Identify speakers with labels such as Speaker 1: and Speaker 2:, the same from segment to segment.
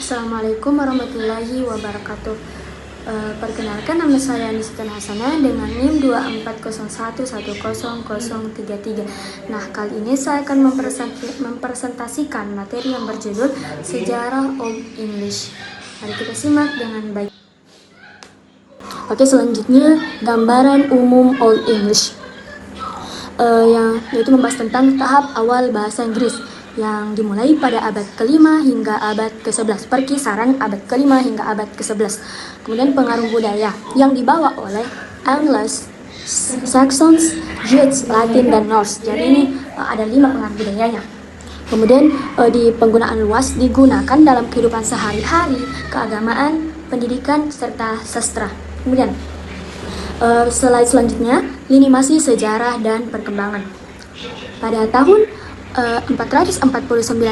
Speaker 1: Assalamualaikum warahmatullahi wabarakatuh. Perkenalkan, nama saya Nistan Hasanah dengan NIM 2401100033. Nah, kali ini saya akan mempresentasikan materi yang berjudul Sejarah Old English. Mari kita simak dengan baik. Oke, selanjutnya gambaran umum Old English, yaitu membahas tentang tahap awal bahasa Inggris yang dimulai pada abad ke-5 hingga abad ke-11, perkisaran abad ke-5 hingga abad ke-11. Kemudian pengaruh budaya yang dibawa oleh Angles, Saxons, Jutes, Latin, dan Norse. Jadi ini ada 5 pengaruh budayanya. Kemudian di penggunaan luas digunakan dalam kehidupan sehari-hari, keagamaan, pendidikan, serta sastra. Kemudian slide selanjutnya, lini masa sejarah dan perkembangan. Pada tahun 449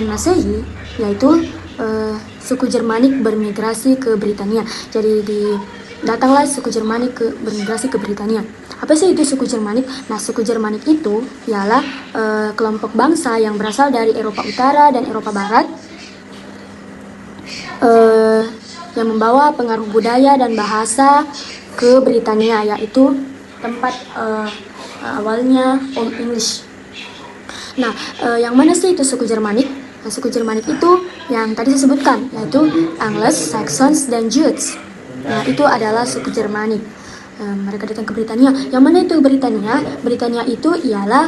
Speaker 1: Masehi, yaitu suku Jermanik bermigrasi ke Britania. Jadi datanglah suku Jermanik bermigrasi ke Britania. Apa sih itu suku Jermanik? Nah, suku Jermanik itu ialah kelompok bangsa yang berasal dari Eropa Utara dan Eropa Barat, yang membawa pengaruh budaya dan bahasa ke Britania, yaitu tempat awalnya Old English. Nah, yang mana sih itu suku Jermanik? Nah, suku Jermanik itu yang tadi saya sebutkan, yaitu Angles, Saxons, dan Jutes. Nah, itu adalah suku Jermanik. Mereka datang ke Britania. Yang mana itu Britania? Britania itu ialah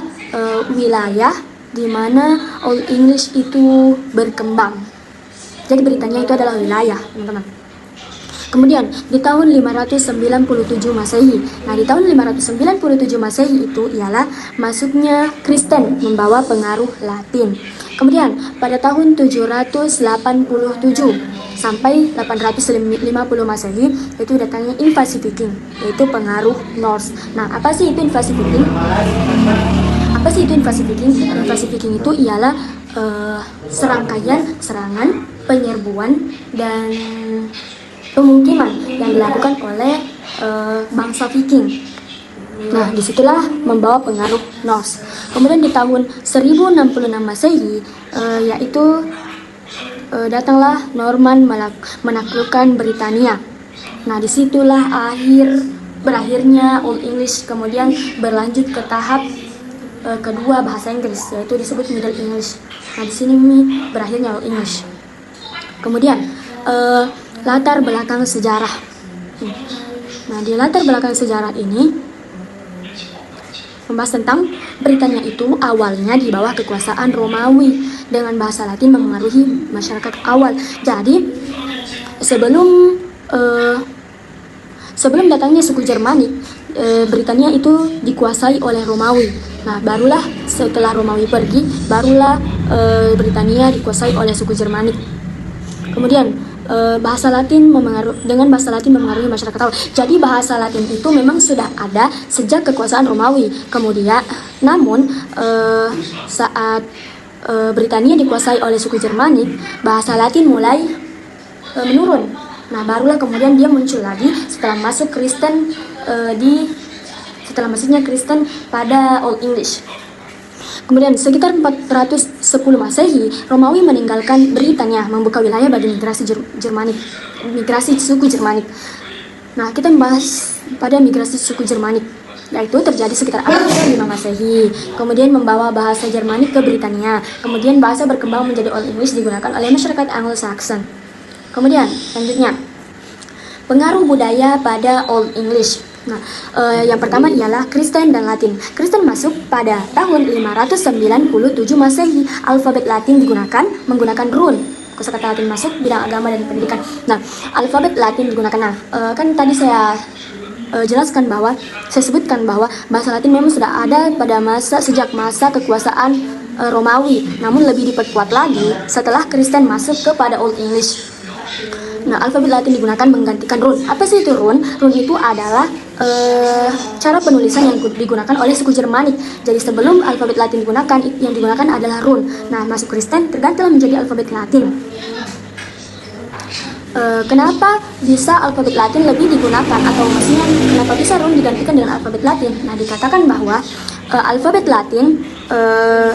Speaker 1: wilayah di mana Old English itu berkembang. Jadi Britania itu adalah wilayah, teman-teman. Kemudian di tahun 597 Masehi. Nah, di tahun 597 Masehi itu ialah masuknya Kristen membawa pengaruh Latin. Kemudian pada tahun 787 sampai 850 Masehi itu datangnya invasi Viking, yaitu pengaruh Norse. Nah, apa sih itu invasi Viking? Apa sih itu invasi Viking? Invasi Viking itu ialah serangkaian serangan, penyerbuan, dan pemukiman yang dilakukan oleh bangsa Viking. Nah, disitulah membawa pengaruh Norse. Kemudian di tahun 1066 Masehi, yaitu datanglah Norman menaklukkan Britania. Nah, disitulah berakhirnya Old English. Kemudian berlanjut ke tahap kedua bahasa Inggris, yaitu disebut Middle English. Nah, di sini berakhirnya Old English. Kemudian latar belakang sejarah. Nah, di latar belakang sejarah ini membahas tentang Britania itu awalnya di bawah kekuasaan Romawi dengan bahasa Latin memengaruhi masyarakat awal. Jadi sebelum datangnya suku Jermanik, Britania itu dikuasai oleh Romawi. Nah, barulah setelah Romawi pergi, barulah Britania dikuasai oleh suku Jermanik. Kemudian bahasa Latin memengaruhi masyarakat awal. Jadi bahasa Latin itu memang sudah ada sejak kekuasaan Romawi. Kemudian, namun saat Britania dikuasai oleh suku Jermanik, bahasa Latin mulai menurun. Nah, barulah kemudian dia muncul lagi setelah masuknya Kristen pada Old English. Kemudian sekitar 410 Masehi, Romawi meninggalkan Britania, membuka wilayah bagi migrasi suku Jermanik. Nah, kita membahas pada migrasi suku Jermanik, yaitu terjadi sekitar abad ke-5 Masehi. Kemudian membawa bahasa Jermanik ke Britania. Kemudian bahasa berkembang menjadi Old English digunakan oleh masyarakat Anglo-Saxon. Kemudian selanjutnya, pengaruh budaya pada Old English. Nah, yang pertama ialah Kristen dan Latin. Kristen masuk pada tahun 597 Masehi. Alfabet Latin menggunakan rune. Kosakata Latin masuk, bidang agama dan pendidikan. Nah, alfabet Latin digunakan. Nah, kan tadi saya sebutkan bahwa bahasa Latin memang sudah ada sejak masa kekuasaan Romawi. Namun lebih diperkuat lagi setelah Kristen masuk kepada Old English. Nah, alfabet Latin digunakan menggantikan rune. Apa sih itu rune? Rune itu adalah cara penulisan yang digunakan oleh suku Jermanik. Jadi sebelum alfabet Latin digunakan, yang digunakan adalah rune. Nah, masuk Kristen tergantilah menjadi alfabet Latin. Kenapa bisa alfabet Latin lebih digunakan, atau maksudnya kenapa bisa rune digantikan dengan alfabet Latin? Nah, dikatakan bahwa alfabet Latin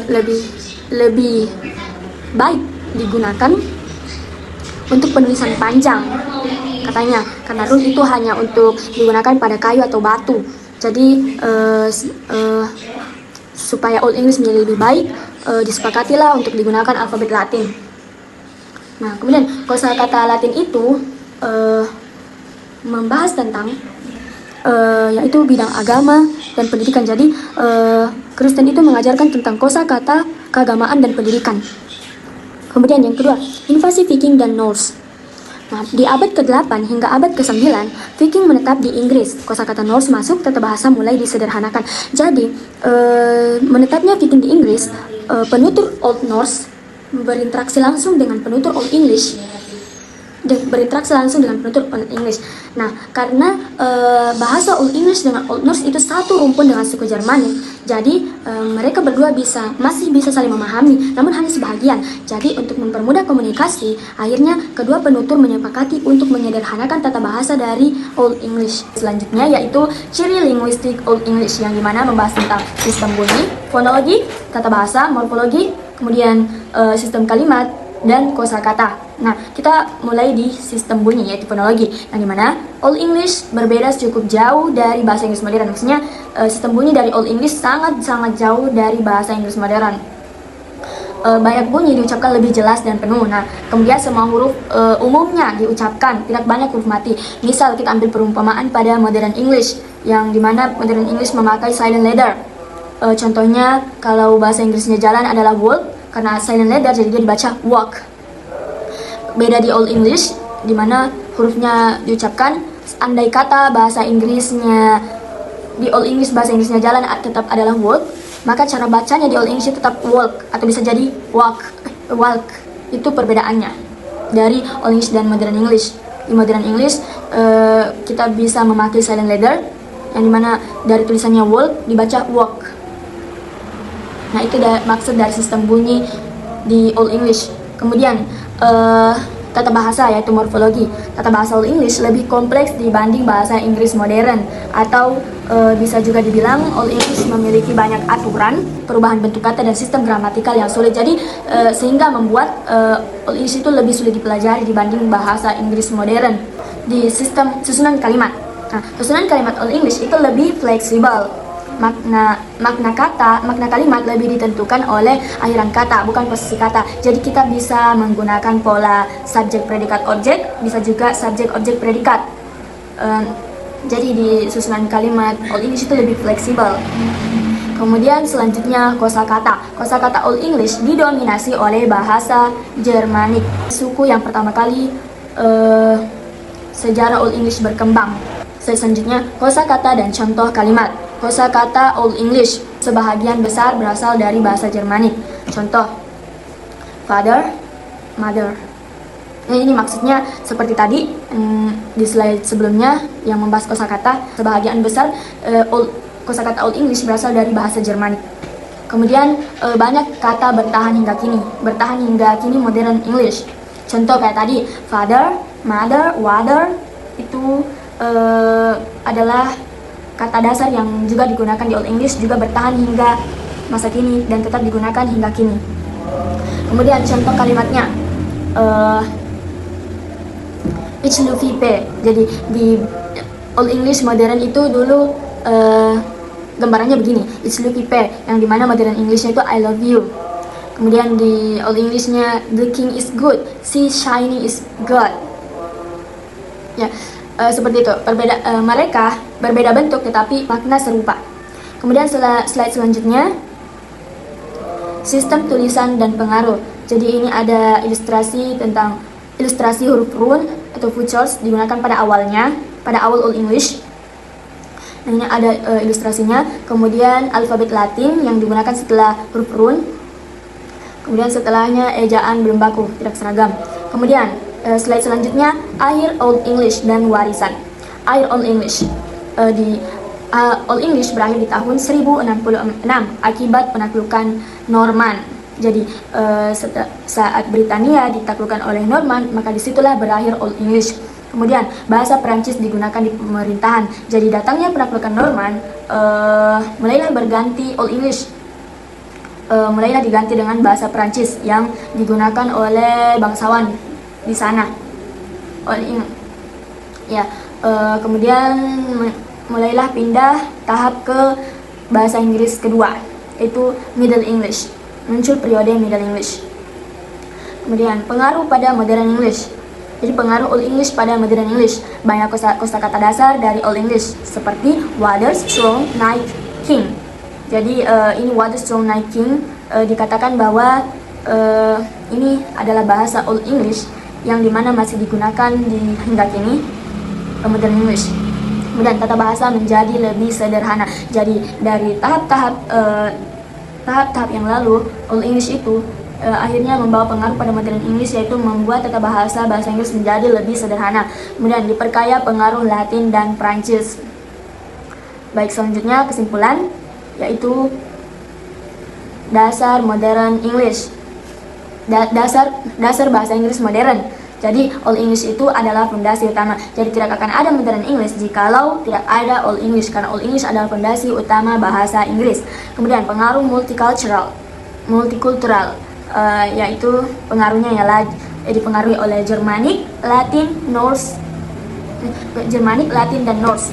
Speaker 1: lebih baik digunakan untuk penulisan panjang katanya, karena rune itu hanya untuk digunakan pada kayu atau batu. Jadi supaya Old English menjadi lebih baik, disepakatilah untuk digunakan alfabet Latin. Nah, kemudian kosakata Latin itu membahas tentang yaitu bidang agama dan pendidikan. Jadi Kristen itu mengajarkan tentang kosakata, keagamaan dan pendidikan. Kemudian yang kedua, invasi Viking dan Norse. Nah, di abad ke-8 hingga abad ke-9, Viking menetap di Inggris. Kosakata Norse masuk, tata bahasa mulai disederhanakan. Jadi, menetapnya Viking di Inggris, penutur Old Norse berinteraksi langsung dengan penutur Old English. Nah, karena bahasa Old English dengan Old Norse itu satu rumpun dengan suku Jermanik, jadi mereka berdua masih bisa saling memahami, namun hanya sebahagian. Jadi untuk mempermudah komunikasi, akhirnya kedua penutur menyepakati untuk menyederhanakan tata bahasa dari Old English. Selanjutnya yaitu ciri linguistik Old English, yang dimana membahas tentang sistem bunyi, fonologi, tata bahasa, morfologi, kemudian sistem kalimat, dan kosakata. Nah, kita mulai di sistem bunyi, yaitu fonologi, yang dimana Old English berbeda cukup jauh dari bahasa Inggris modern. Maksudnya sistem bunyi dari Old English sangat-sangat jauh dari bahasa Inggris modern. Banyak bunyi diucapkan lebih jelas dan penuh. Nah, kemudian semua huruf umumnya diucapkan, tidak banyak huruf mati. Misal kita ambil perumpamaan pada modern English, yang dimana modern English memakai silent letter. Contohnya kalau bahasa Inggrisnya jalan adalah walk, karena silent letter jadi dia dibaca walk. Beda di Old English, di mana hurufnya diucapkan. Andai kata bahasa Inggrisnya di Old English bahasa Inggrisnya jalan tetap adalah walk, maka cara bacanya di Old English tetap walk atau bisa jadi walk. Itu perbedaannya dari Old English dan Modern English. Di Modern English kita bisa memakai silent letter, yang dimana dari tulisannya walk dibaca walk. Nah, itu maksud dari sistem bunyi di Old English. Kemudian tata bahasa, yaitu morfologi. Tata bahasa Old English lebih kompleks dibanding bahasa Inggris modern, atau bisa juga dibilang Old English memiliki banyak aturan, perubahan bentuk kata dan sistem gramatikal yang sulit. Jadi sehingga membuat Old English itu lebih sulit dipelajari dibanding bahasa Inggris modern. Di sistem susunan kalimat. Nah, susunan kalimat Old English itu lebih fleksibel. Makna kalimat lebih ditentukan oleh akhiran kata, bukan posisi kata. Jadi kita bisa menggunakan pola subjek predikat objek, bisa juga subjek objek predikat. Jadi di susunan kalimat Old English itu lebih fleksibel. Kemudian selanjutnya kosakata. Kosakata Old English didominasi oleh bahasa Jermanik. Suku yang pertama kali sejarah Old English berkembang. Selanjutnya kosakata dan contoh kalimat. Kosakata Old English sebahagian besar berasal dari bahasa Jermanik. Contoh, father, mother. Nah, ini maksudnya seperti tadi di slide sebelumnya yang membahas kosakata, sebahagian besar kosakata Old English berasal dari bahasa Jermanik. Kemudian banyak kata bertahan hingga kini modern English. Contoh kayak tadi, father, mother, water, itu adalah kata dasar yang juga digunakan di Old English, juga bertahan hingga masa kini dan tetap digunakan hingga kini. Kemudian contoh kalimatnya, ich lufipe. Jadi di Old English modern itu dulu gambarannya begini, ich lufipe, yang dimana modern Englishnya itu I love you. Kemudian di Old Englishnya the king is good, she shiny is good. Ya. Seperti itu, mereka berbeda bentuk tetapi makna serupa. Kemudian slide selanjutnya, sistem tulisan dan pengaruh. Jadi ini ada ilustrasi huruf rune atau features digunakan pada awal Old English. Nah, ini ada ilustrasinya. Kemudian alfabet Latin yang digunakan setelah huruf rune. Kemudian setelahnya ejaan belum baku, tidak seragam. Kemudian slide selanjutnya, akhir Old English dan warisan. Akhir Old English. Old English berakhir di tahun 1066 akibat penaklukan Norman. Jadi saat Britania ditaklukkan oleh Norman, maka disitulah berakhir Old English. Kemudian bahasa Perancis digunakan di pemerintahan. Jadi datangnya penaklukan Norman, mulailah berganti Old English. Mulailah diganti dengan bahasa Perancis yang digunakan oleh bangsawan di sana. Ya, kemudian mulailah pindah tahap ke bahasa Inggris kedua, yaitu Middle English. Muncul periode Middle English. Kemudian pengaruh pada Modern English. Jadi pengaruh Old English pada Modern English. Banyak kosakata dasar dari Old English seperti Water, Strong, Night, King. Jadi ini Water, Strong, Night, King dikatakan bahwa ini adalah bahasa Old English yang dimana masih digunakan hingga kini Modern English. Kemudian tata bahasa menjadi lebih sederhana. Jadi dari tahap-tahap yang lalu Old English itu akhirnya membawa pengaruh pada Modern English, yaitu membuat tata bahasa Inggris menjadi lebih sederhana. Kemudian diperkaya pengaruh Latin dan Prancis. Baik, selanjutnya kesimpulan, yaitu dasar Modern English. Dasar bahasa Inggris modern. Jadi Old English itu adalah fondasi utama. Jadi tidak akan ada Modern English jikalau tidak ada Old English, karena Old English adalah fondasi utama bahasa Inggris. Kemudian pengaruh multikultural, yaitu pengaruhnya ialah dipengaruhi oleh Germanic, Latin, Latin dan Norse.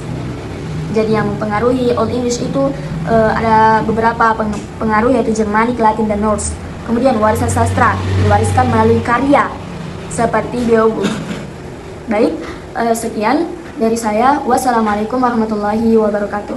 Speaker 1: Jadi yang mempengaruhi Old English itu ada beberapa pengaruh, yaitu Germanic, Latin dan Norse. Kemudian warisan sastra diwariskan melalui karya seperti Beowulf. Baik, sekian dari saya. Wassalamualaikum warahmatullahi wabarakatuh.